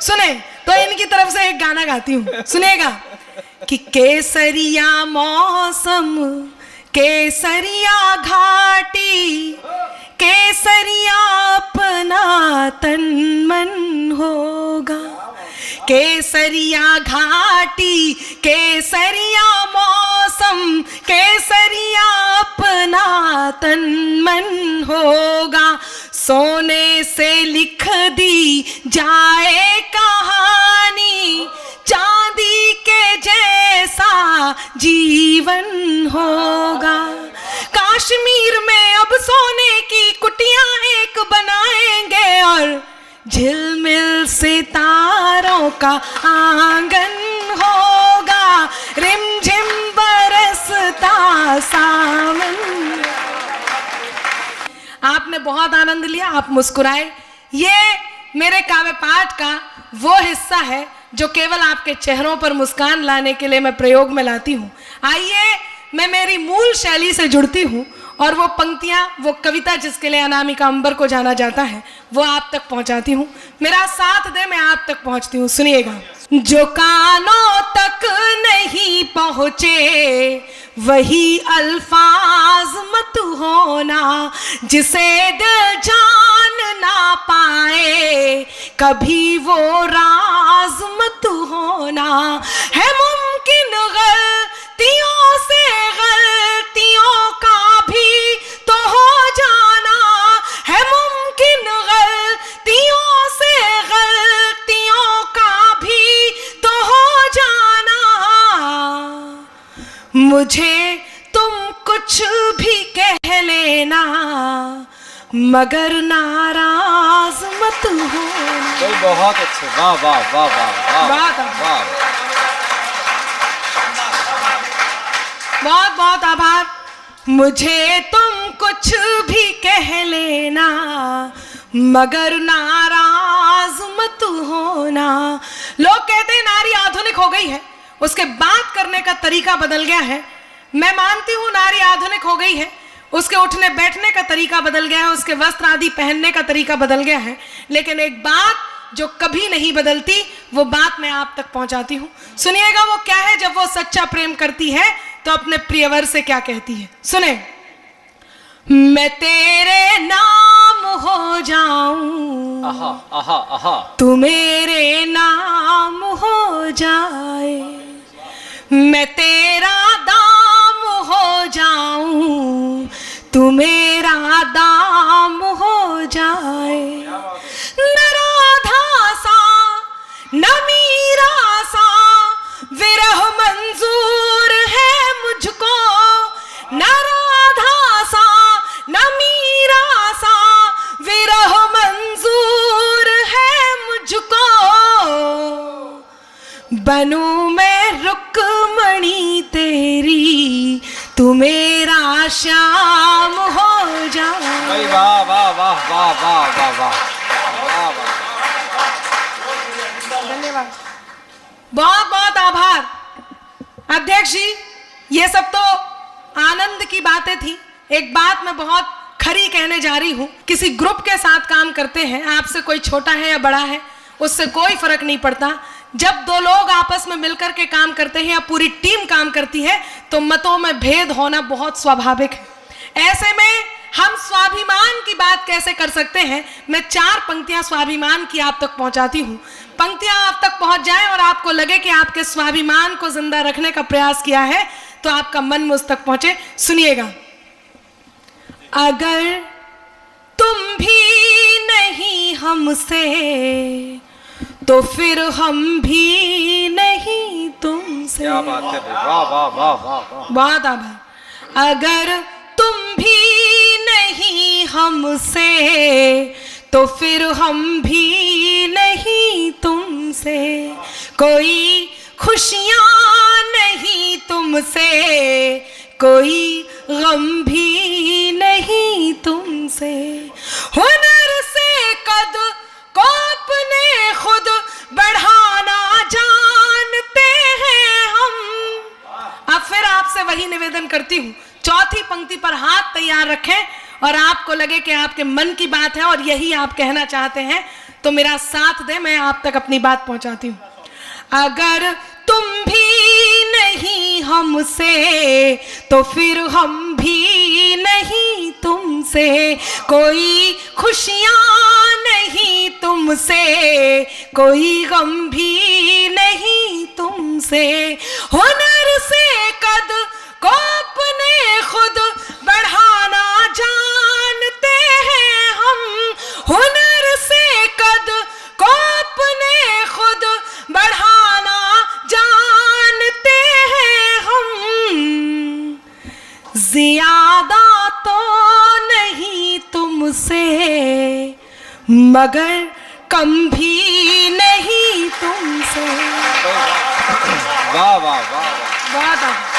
सुने तो इनकी तरफ से एक गाना गाती हूँ, सुनेगा कि केसरिया मौसम केसरिया घाटी केसरिया अपना तन मन होगा, केसरिया घाटी केसरिया मौसम केसरिया अपना तन मन होगा, सोने से लिख दी जाए कहानी चांदी के जैसा जीवन होगा, कश्मीर में अब सोने की कुटियां एक बनाएंगे और झिलमिल सितारों का आंगन होगा, रिमझिम बरसता सावन। आपने बहुत आनंद लिया, आप मुस्कुराए। ये मेरे काव्य पाठ का वो हिस्सा है जो केवल आपके चेहरों पर मुस्कान लाने के लिए मैं प्रयोग में लाती हूँ। आइए मैं मेरी मूल शैली से जुड़ती हूँ और वो पंक्तियाँ, वो कविता जिसके लिए अनामिका अंबर को जाना जाता है, वो आप तक पहुँचाती हूँ। मेरा साथ दे, मैं आप तक पहुँचती हूँ। सुनिएगा। जो कानों तक नहीं पहुँचे वही अल्फाज मत होना, जिसे दिल जान ना पाए कभी वो राज मत होना, है मुमकिन गलतियों से गलतियों का भी तो हो जाना, है मुमकिन गलतियों से गलतियों का भी तो हो जाना, मुझे तुम कुछ भी कह लेना मगर नाराज मत होना। बहुत अच्छे, वाह वाह वाह वाह वाह, बहुत बहुत आभार। मुझे तुम कुछ भी कह लेना मगर नाराज मत होना। लोग कहते हैं नारी आधुनिक हो गई है, उसके बात करने का तरीका बदल गया है। मैं मानती हूँ नारी आधुनिक हो गई है, उसके उठने बैठने का तरीका बदल गया है, उसके वस्त्र आदि पहनने का तरीका बदल गया है, लेकिन एक बात जो कभी नहीं बदलती वो बात मैं आप तक पहुंचाती हूँ। सुनिएगा वो क्या है। जब वो सच्चा प्रेम करती है तो अपने प्रियवर से क्या कहती है, सुने। मैं तेरे नाम हो जाऊं, आहा आहा आहा, तू मेरे नाम हो जाए, मैं तेरा दाम हो जाऊं, तू मेरा दाम हो जाए, न राधा सा न मीरा सा विरह मंजूर है मुझको, न राधा सा न मीरा सा विरह मंजूर है मुझको, बनूं मैं रुक्मणी तेरी तू मेरा श्याम हो जा। वाह वाह वाह वाह वाह वाह वाह, धन्यवाद, बहुत बहुत आभार। अध्यक्ष जी, ये सब तो आनंद की बातें थी। एक बात मैं बहुत खरी कहने जा रही हूँ। किसी ग्रुप के साथ काम करते हैं, आपसे कोई छोटा है या बड़ा है उससे कोई फर्क नहीं पड़ता। जब दो लोग आपस में मिलकर के काम करते हैं या पूरी टीम काम करती है तो मतों में भेद होना बहुत स्वाभाविक है। ऐसे में हम स्वाभिमान की बात कैसे कर सकते हैं। मैं 4 पंक्तियां स्वाभिमान की आप तक पहुंचाती हूं। पंक्तियां आप तक पहुंच जाएं और आपको लगे कि आपके स्वाभिमान को जिंदा रखने का प्रयास किया है तो आपका मन मुझ तक पहुंचे। सुनिएगा। अगर तुम भी नहीं हमसे तो फिर हम भी नहीं तुमसे। क्या बात है, वाह वाह वाह वाह वाह, बहुत आभार। अगर तुम भी नहीं हमसे तो फिर हम भी नहीं तुमसे, कोई खुशियाँ नहीं तुमसे, कोई गम भी नहीं तुमसे, हुनर से कद को अपने खुद बढ़ाना जानते हैं हम। अब फिर आपसे वही निवेदन करती हूँ, चौथी पंक्ति पर हाथ तैयार रखें और आपको लगे कि आपके मन की बात है और यही आप कहना चाहते हैं तो मेरा साथ दे, मैं आप तक अपनी बात पहुंचाती हूं। अगर तुम भी नहीं हमसे तो फिर हम भी नहीं तुमसे, कोई खुशियां नहीं तुमसे, कोई गम भी नहीं तुमसे। हुनर से कद को अपने खुद बढ़ाना जानते हैं हम, हुनर से कद को अपने खुद बढ़ाना जानते हैं हम। ज्यादा तो नहीं तुमसे मगर कम भी नहीं तुमसे। वाह वाह वाह वाह। वाह।